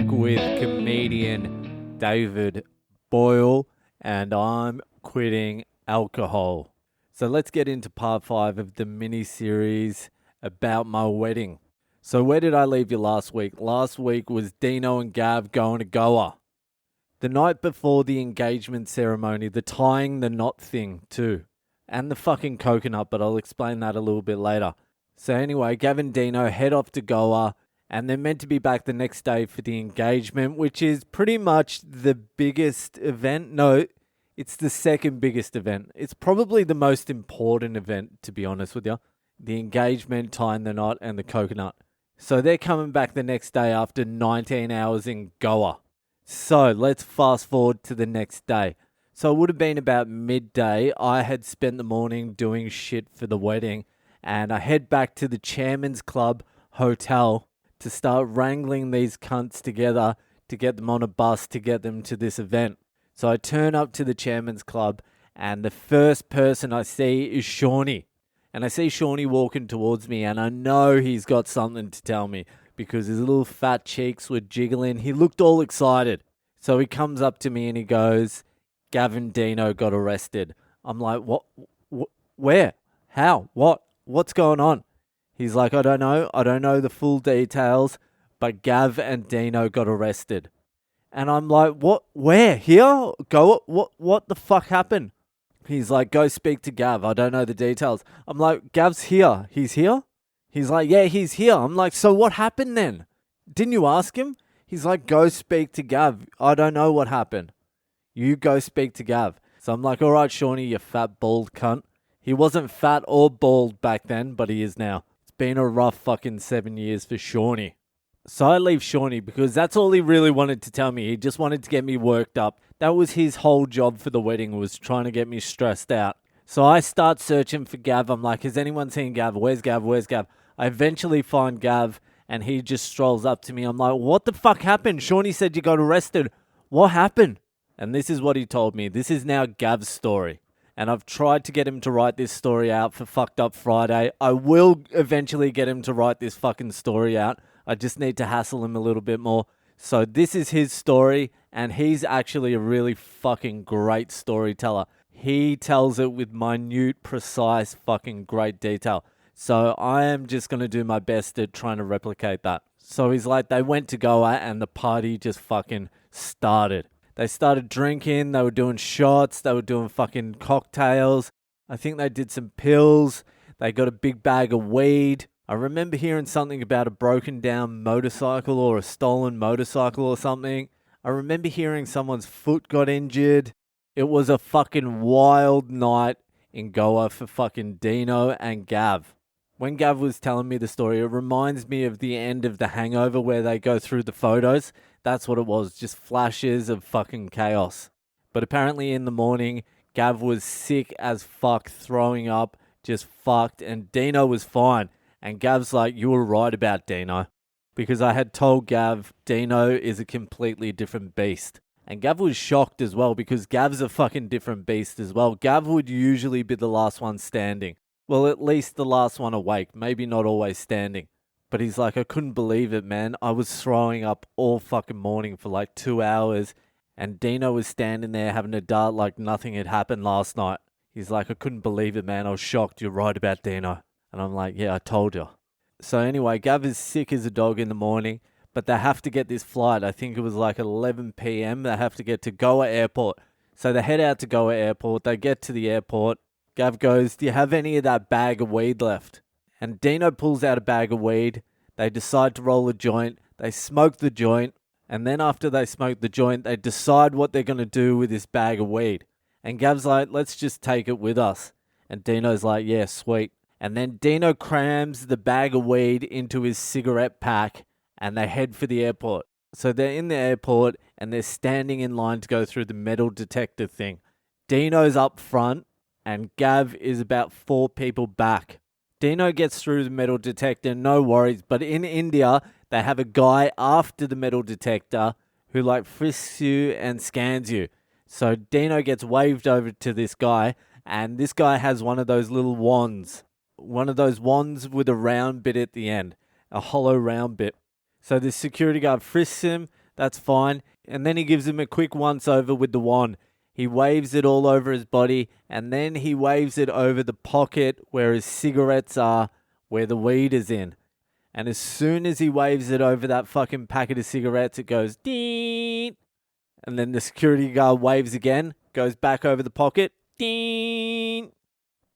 back with comedian David Boyle, and I'm quitting alcohol. So let's get into part 5 of the mini-series about my wedding. So where did I leave you last week? Last week was Dino and Gav going to Goa. The night before the engagement ceremony, the tying the knot thing too. And the fucking coconut, but I'll explain that a little bit later. So anyway, Gav and Dino head off to Goa, and they're meant to be back the next day for the engagement, which is pretty much the biggest event. No, it's the second biggest event. It's probably the most important event, to be honest with you. The engagement, tying the knot, and the coconut. So they're coming back the next day after 19 hours in Goa. So let's fast forward to the next day. So it would have been about midday. I had spent the morning doing shit for the wedding, and I head back to the Chairman's Club hotel to start wrangling these cunts together to get them on a bus to get them to this event. So I turn up to the Chairman's Club, and the first person I see is Shawnee. And I see Shawnee walking towards me, and I know he's got something to tell me because his little fat cheeks were jiggling. He looked all excited. So he comes up to me and he goes, "Gavin Dino got arrested." I'm like, what? Where? How? What? What's going on? He's like, I don't know. I don't know the full details, but Gav and Dino got arrested. And I'm like, what? Where? Here? Go. What the fuck happened? He's like, go speak to Gav. I don't know the details. I'm like, Gav's here. He's here? He's like, yeah, he's here. I'm like, so what happened then? Didn't you ask him? He's like, go speak to Gav. I don't know what happened. You go speak to Gav. So I'm like, all right, Shawnee, you fat bald cunt. He wasn't fat or bald back then, but he is now. It's been a rough fucking 7 years for Shawnee. So I leave Shawnee because that's all he really wanted to tell me. He just wanted to get me worked up. That was his whole job for the wedding, was trying to get me stressed out. So I start searching for Gav. I'm like, has anyone seen Gav? Where's Gav? Where's Gav? I eventually find Gav, and he just strolls up to me. I'm like, what the fuck happened? Shawnee said you got arrested. What happened? And this is what he told me. This is now Gav's story. And I've tried to get him to write this story out for Fucked Up Friday. I will eventually get him to write this fucking story out. I just need to hassle him a little bit more. So this is his story, and he's actually a really fucking great storyteller. He tells it with minute, precise, fucking great detail. So I am just going to do my best at trying to replicate that. So he's like, they went to Goa and the party just fucking started. They started drinking, they were doing shots, they were doing fucking cocktails. I think they did some pills. They got a big bag of weed. I remember hearing something about a broken down motorcycle or a stolen motorcycle or something. I remember hearing someone's foot got injured. It was a fucking wild night in Goa for fucking Dino and Gav. When Gav was telling me the story, it reminds me of the end of The Hangover where they go through the photos. That's what it was, just flashes of fucking chaos. But apparently in the morning, Gav was sick as fuck, throwing up, just fucked, and Dino was fine. And Gav's like, you were right about Dino. Because I had told Gav, Dino is a completely different beast. And Gav was shocked as well because Gav's a fucking different beast as well. Gav would usually be the last one standing. Well, at least the last one awake, maybe not always standing. But he's like, I couldn't believe it, man. I was throwing up all fucking morning for like 2 hours. And Dino was standing there having a dart like nothing had happened last night. He's like, I couldn't believe it, man. I was shocked. You're right about Dino. And I'm like, yeah, I told you. So anyway, Gav is sick as a dog in the morning. But they have to get this flight. I think it was like 11 p.m. They have to get to Goa Airport. So they head out to Goa Airport. They get to the airport. Gav goes, do you have any of that bag of weed left? And Dino pulls out a bag of weed. They decide to roll a joint. They smoke the joint. And then after they smoke the joint, they decide what they're going to do with this bag of weed. And Gav's like, let's just take it with us. And Dino's like, yeah, sweet. And then Dino crams the bag of weed into his cigarette pack and they head for the airport. So they're in the airport and they're standing in line to go through the metal detector thing. Dino's up front and Gav is about 4 people back. Dino gets through the metal detector, no worries. But in India, they have a guy after the metal detector who like frisks you and scans you. So Dino gets waved over to this guy and this guy has one of those little wands. One of those wands with a round bit at the end. A hollow round bit. So the security guard frisks him. That's fine. And then he gives him a quick once-over with the wand. He waves it all over his body, and then he waves it over the pocket where his cigarettes are, where the weed is in. And as soon as he waves it over that fucking packet of cigarettes, it goes ding. And then the security guard waves again, goes back over the pocket, ding.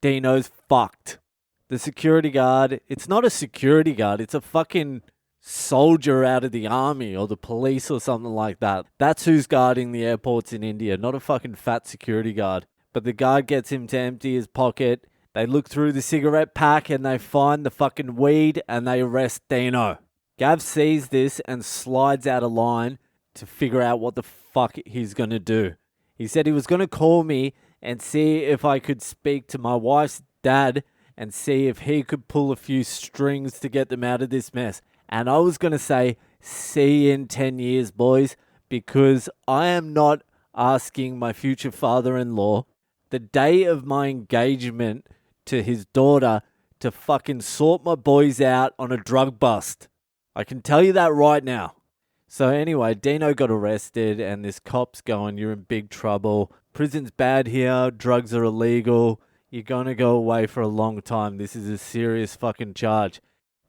Dino's fucked. The security guard, it's not a security guard, it's a fucking soldier out of the army or the police or something like that. That's who's guarding the airports in India, not a fucking fat security guard. But the guard gets him to empty his pocket. They look through the cigarette pack and they find the fucking weed and they arrest Dino. Gav sees this and slides out of line to figure out what the fuck he's going to do. He said he was going to call me and see if I could speak to my wife's dad and see if he could pull a few strings to get them out of this mess. And I was going to say, see you in 10 years, boys, because I am not asking my future father-in-law the day of my engagement to his daughter to fucking sort my boys out on a drug bust. I can tell you that right now. So anyway, Dino got arrested and this cop's going, you're in big trouble. Prison's bad here. Drugs are illegal. You're going to go away for a long time. This is a serious fucking charge.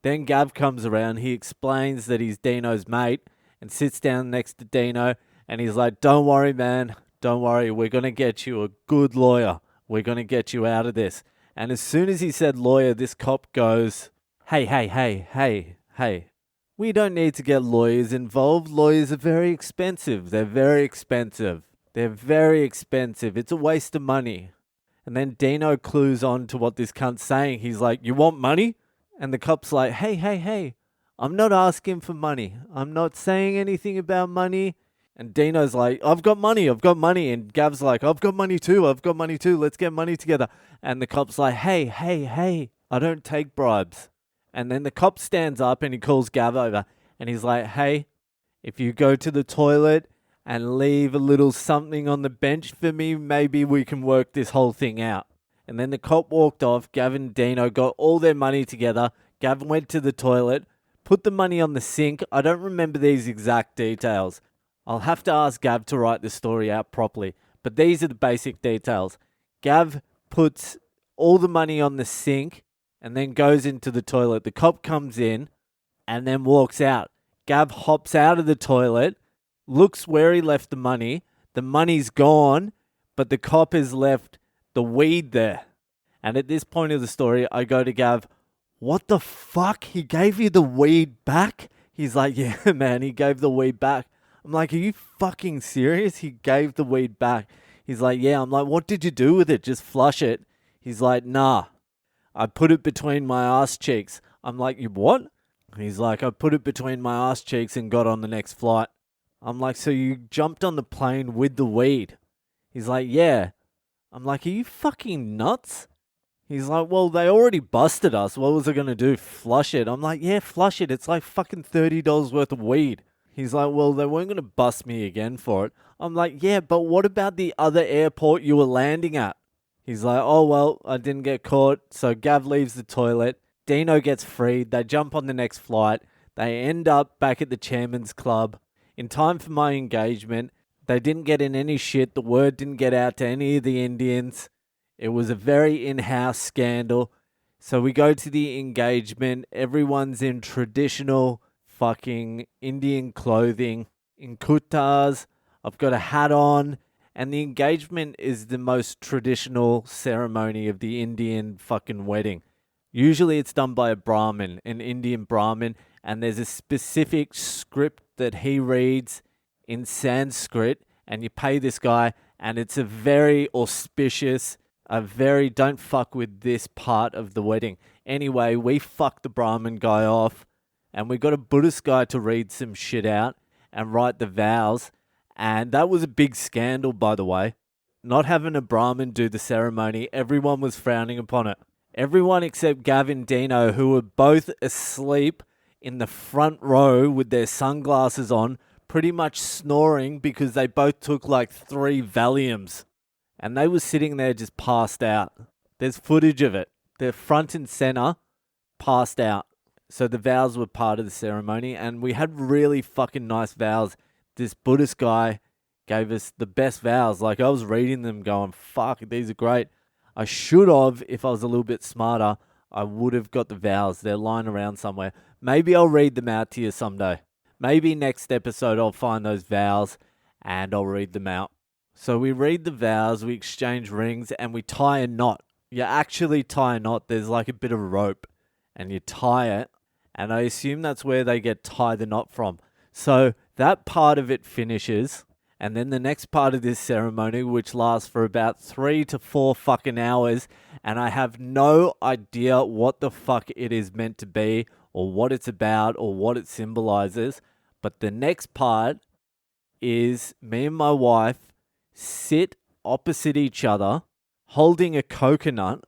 Then Gav comes around. He explains that he's Dino's mate and sits down next to Dino. And he's like, don't worry, man. Don't worry. We're going to get you a good lawyer. We're going to get you out of this. And as soon as he said lawyer, this cop goes, hey. We don't need to get lawyers involved. Lawyers are very expensive. They're very expensive. It's a waste of money. And then Dino clues on to what this cunt's saying. He's like, you want money? And the cop's like, hey, I'm not asking for money. I'm not saying anything about money. And Dino's like, I've got money. And Gav's like, I've got money too. Let's get money together. And the cop's like, hey, I don't take bribes. And then the cop stands up and he calls Gav over. And he's like, hey, if you go to the toilet and leave a little something on the bench for me, maybe we can work this whole thing out. And then the cop walked off. Gav and Dino got all their money together. Gav went to the toilet, put the money on the sink. I don't remember these exact details. I'll have to ask Gav to write the story out properly. But these are the basic details. Gav puts all the money on the sink and then goes into the toilet. The cop comes in and then walks out. Gav hops out of the toilet, looks where he left the money. The money's gone, but the cop has left the weed there. And at this point of the story, I go to Gav, what the fuck? He gave you the weed back? He's like, yeah, man, he gave the weed back. I'm like, are you fucking serious? He gave the weed back. He's like, yeah. I'm like, what did you do with it? Just flush it. He's like, nah. I put it between my ass cheeks. I'm like, you what? He's like, I put it between my ass cheeks and got on the next flight. I'm like, so you jumped on the plane with the weed? He's like, yeah. I'm like, are you fucking nuts? He's like, well, they already busted us. What was I going to do? Flush it? I'm like, yeah, flush it. It's like fucking $30 worth of weed. He's like, well, they weren't going to bust me again for it. I'm like, yeah, but what about the other airport you were landing at? He's like, oh, well, I didn't get caught. So Gav leaves the toilet. Dino gets freed. They jump on the next flight. They end up back at the chairman's club. In time for my engagement, they didn't get in any shit. The word didn't get out to any of the Indians. It was a very in-house scandal. So we go to the engagement. Everyone's in traditional fucking Indian clothing, in kurtas. I've got a hat on. And the engagement is the most traditional ceremony of the Indian fucking wedding. Usually it's done by a Brahmin, an Indian Brahmin. And there's a specific script that he reads in Sanskrit, and you pay this guy, and it's a very auspicious, don't fuck with this part of the wedding. Anyway, we fucked the Brahmin guy off, and we got a Buddhist guy to read some shit out and write the vows, and that was a big scandal, by the way. Not having a Brahmin do the ceremony, everyone was frowning upon it. Everyone except Gavin Dino, who were both asleep in the front row with their sunglasses on, pretty much snoring because they both took like 3 Valiums. And they were sitting there just passed out. There's footage of it. They're front and center, passed out. So the vows were part of the ceremony, and we had really fucking nice vows. this Buddhist guy gave us the best vows. Like, I was reading them going, fuck, these are great. I should have, if I was a little bit smarter, I would have got the vows. They're lying around somewhere. Maybe I'll read them out to you someday. Maybe next episode I'll find those vows and I'll read them out. So we read the vows, we exchange rings, and we tie a knot. You actually tie a knot. There's like a bit of rope and you tie it. And I assume that's where they get tie the knot from. So that part of it finishes. And then the next part of this ceremony, which lasts for about 3 to 4 fucking hours, and I have no idea what the fuck it is meant to be, or what it's about, or what it symbolizes. But the next part is me and my wife sit opposite each other, holding a coconut,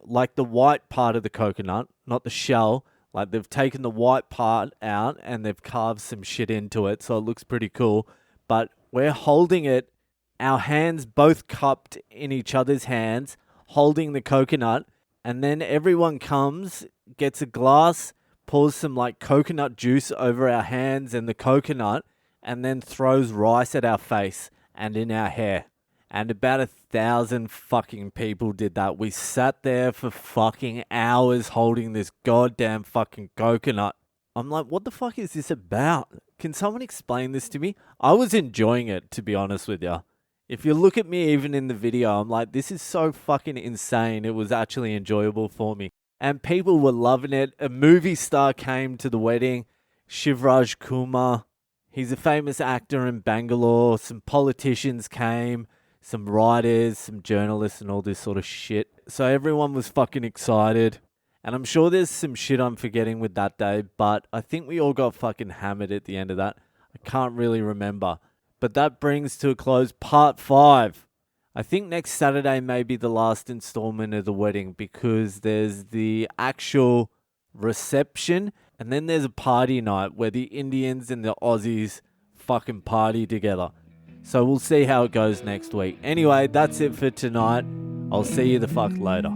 like the white part of the coconut, not the shell. Like, they've taken the white part out and they've carved some shit into it, so it looks pretty cool. But we're holding it, our hands both cupped in each other's hands, holding the coconut, and then everyone comes, gets a glass, pours some like coconut juice over our hands and the coconut, and then throws rice at our face and in our hair. And about 1,000 fucking people did that. We sat there for fucking hours holding this goddamn fucking coconut. I'm like, what the fuck is this about? Can someone explain this to me? I was enjoying it, to be honest with you. If you look at me even in the video, I'm like, this is so fucking insane. It was actually enjoyable for me. And people were loving it. A movie star came to the wedding, Shivraj Kumar. He's a famous actor in Bangalore. Some politicians came, some writers, some journalists, and all this sort of shit. So everyone was fucking excited. And I'm sure there's some shit I'm forgetting with that day, but I think we all got fucking hammered at the end of that. I can't really remember. But that brings to a close part 5. I think next Saturday may be the last installment of the wedding, because there's the actual reception and then there's a party night where the Indians and the Aussies fucking party together. So we'll see how it goes next week. Anyway, that's it for tonight. I'll see you the fuck later.